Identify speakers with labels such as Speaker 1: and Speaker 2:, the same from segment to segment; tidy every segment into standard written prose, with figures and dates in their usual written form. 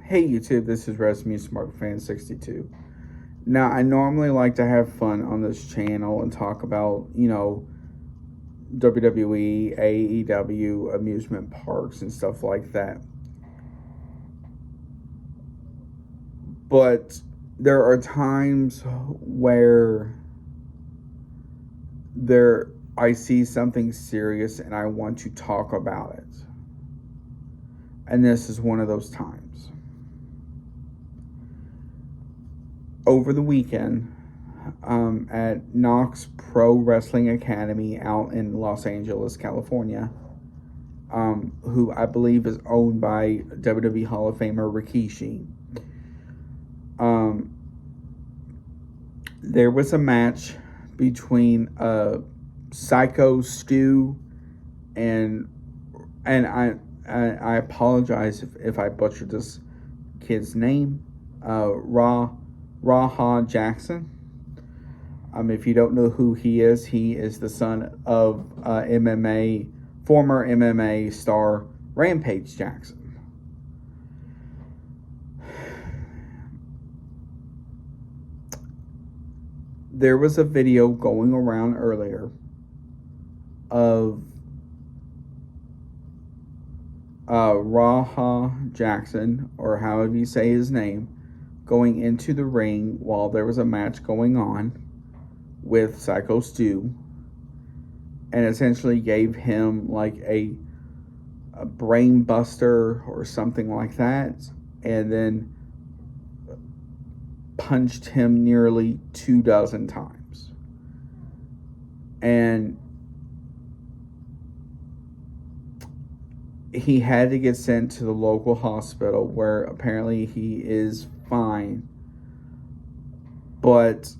Speaker 1: Hey YouTube, this is Resme Smart Fan 62. Now, I normally like to have fun on this channel and talk about, WWE, AEW, amusement parks, and stuff like that. But there are times where I see something serious and I want to talk about it. And this is one of those times. Over the weekend, at Knox Pro Wrestling Academy out in Los Angeles, California, who I believe is owned by WWE Hall of Famer Rikishi. There was a match between Psycho Stu and I apologize if I butchered this kid's name, Raha Jackson. If you don't know who he is the son of former MMA star Rampage Jackson. There was a video going around earlier of Raha Jackson, or however you say his name, going into the ring while there was a match going on with Psycho Stu, and essentially gave him like a brain buster or something like that, and then punched him nearly 24 times. And he had to get sent to the local hospital where apparently he is fine. But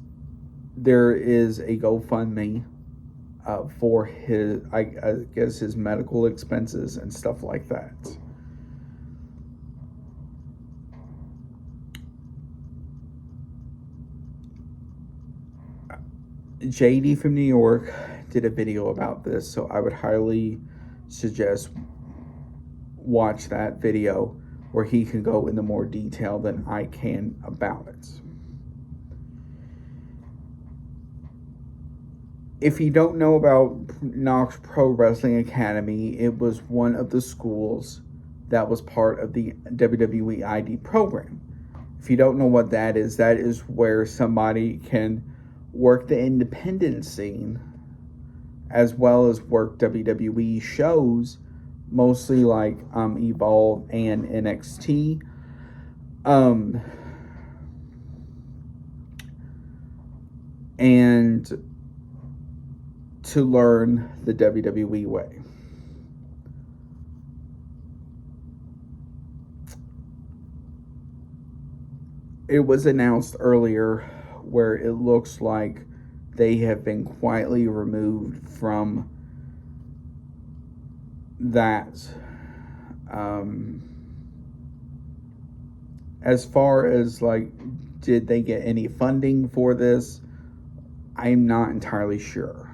Speaker 1: there is a GoFundMe for his, I guess, his medical expenses and stuff like that. JD from New York did a video about this, so I would highly suggest watch that video where he can go into more detail than I can about it. If you don't know about Knox Pro Wrestling Academy, it was one of the schools that was part of the WWE ID program. If you don't know what that is where somebody can work the independent scene as well as work WWE shows, mostly like Evolve and NXT. And to learn the WWE way. It was announced earlier where it looks like they have been quietly removed from that. As far as like, did they get any funding for this? I'm not entirely sure.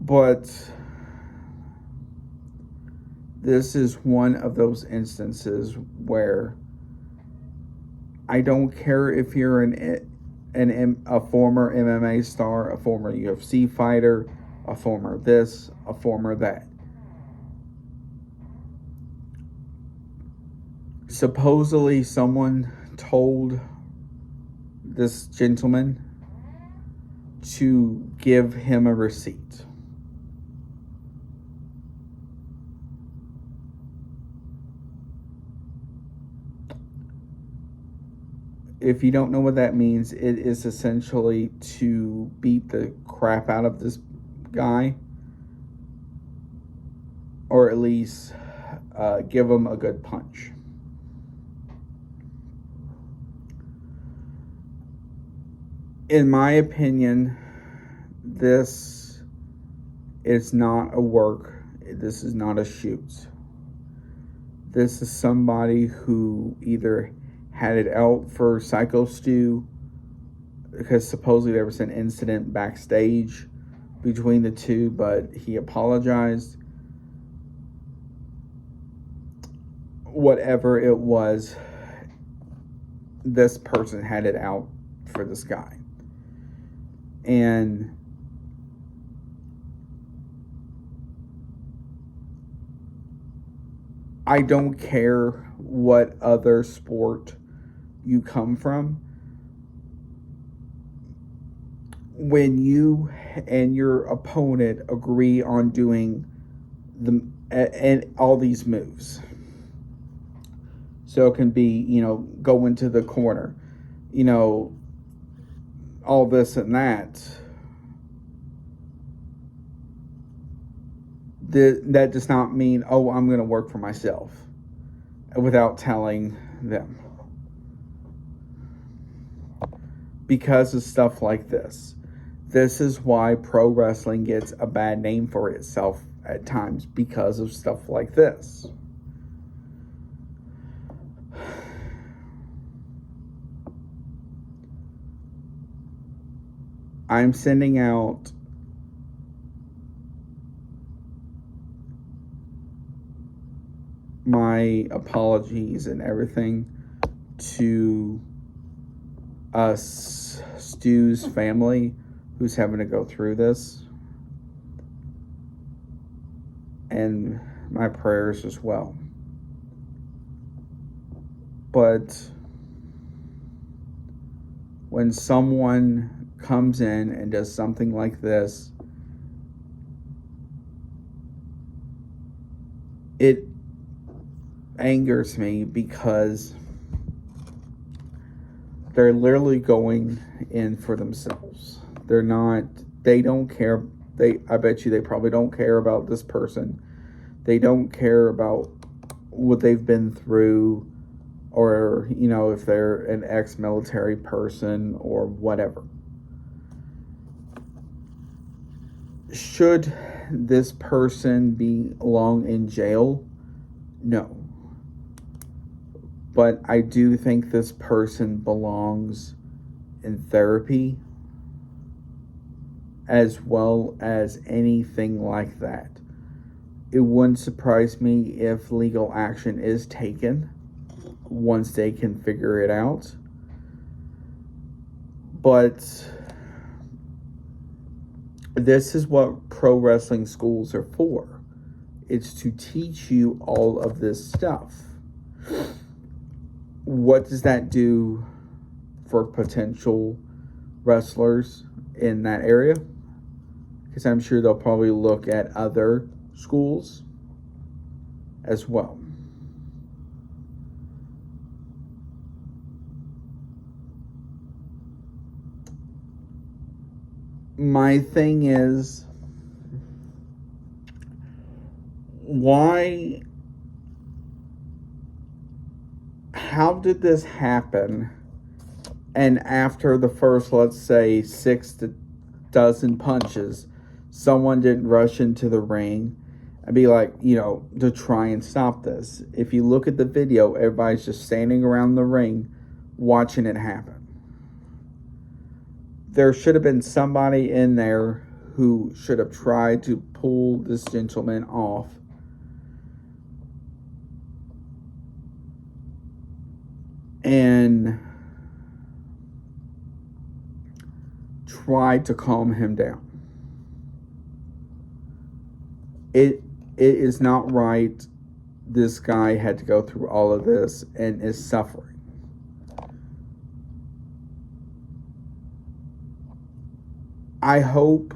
Speaker 1: But this is one of those instances where I don't care if you're a former MMA star, a former UFC fighter, a former this, a former that. Supposedly someone told this gentleman to give him a receipt. If you don't know what that means, it is essentially to beat the crap out of this guy, or at least give him a good punch. In my opinion, this is not a work. This is not a shoot. This is somebody who either had it out for Psycho Stu because supposedly there was an incident backstage between the two, but he apologized. Whatever it was, this person had it out for this guy. And I don't care what other sport you come from. When you and your opponent agree on doing and all these moves, so it can be, go into the corner, all this and that. That does not mean, oh, I'm going to work for myself without telling them. Because of stuff like this. This is why pro wrestling gets a bad name for itself at times, because of stuff like this. I'm sending out my apologies and everything to Stu's family who's having to go through this, and my prayers as well. But when someone comes in and does something like this, it angers me, because they're literally going in for themselves. They don't care. I bet you they probably don't care about this person. They don't care about what they've been through, or, if they're an ex-military person or whatever. Should this person be long in jail? No. But I do think this person belongs in therapy, as well as anything like that. It wouldn't surprise me if legal action is taken once they can figure it out. But this is what pro wrestling schools are for. It's to teach you all of this stuff. What does that do for potential wrestlers in that area? Because I'm sure they'll probably look at other schools as well. My thing is, how did this happen? And after the first, let's say, 6 to dozen punches, someone didn't rush into the ring and be like, to try and stop this. If you look at the video, everybody's just standing around the ring watching it happen. There should have been somebody in there who should have tried to pull this gentleman off. And tried to calm him down. It is not right. This guy had to go through all of this and is suffering. I hope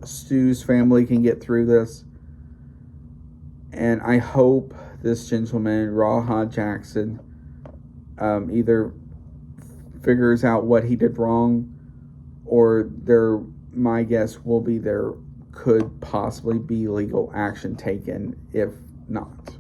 Speaker 1: Stu's family can get through this. And I hope this gentleman, Raha Jackson, either figures out what he did wrong, or my guess will be there could possibly be legal action taken if not.